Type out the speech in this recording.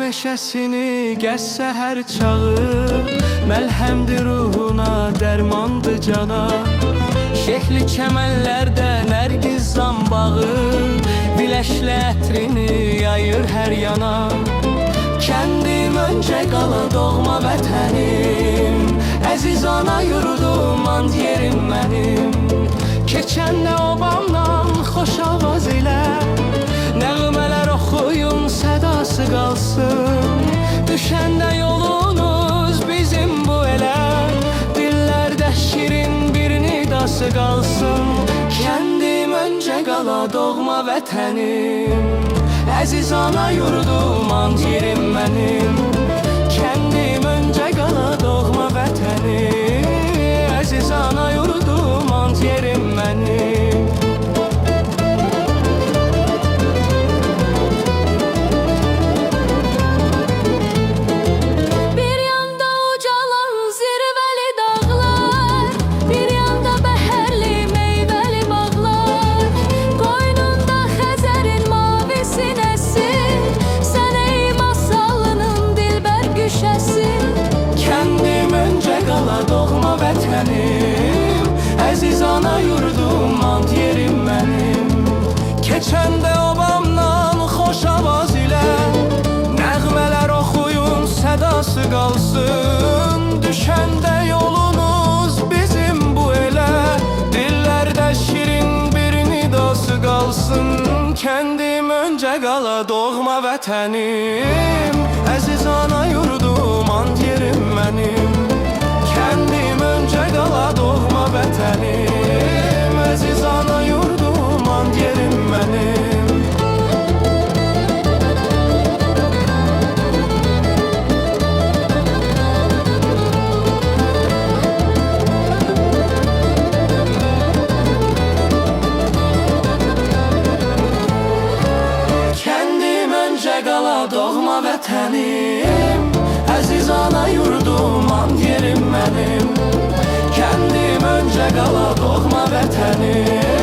meşəsini gəzsə hər çağı, məlhəmdir ruhuna, dərmandır cana. Şehli çəmənlərdə nərgiz zambağı, biləşlə ətrini yayır hər yana. Kəndim öncə qala doğma vətənim, əziz ana yurdum, and yerim mənim. Keçəndə obamdan xoş avaz ilə, nəğmələr oxuyun, sədası qalsın. Düşəndə yolunuz bizim bu elə, dillərdə şirin bir nidası qalsın. Kəndim öncə qala doğma vətənim, əziz ana yurdum, and yerim mənim. Kəndim öncə qala doğma vətənim, əziz ana yurdum, and yerim mənim. Bir yanda ucalan zirvəli dağlar, bir yanda bəhərli meyvəli bağlar. Qoynunda Xəzərin mavi sinəsi, sən ey masalının dilbər güşəsi. Kəndim öncə qala doğma vətənim, əziz ana yurdum, and yerim mənim. Keçəndə obamdan xoş avaz ilə, nəğmələr oxuyun, sədası qalsın. Düşəndə yolunuz bizim bu elə, dillərdə şirin bir nidası qalsın. Kəndim öncə qala doğma vətənim, əziz ana yurdum, and yerim mənim. Kəndim öncə qala doğma vətənim, əziz ana yurdum, and yerim mənim. Kəndim öncə qala doğma vətənim, əziz ana yurdum, and yerim mənim. Kəndim öncə qala doğma vətənim,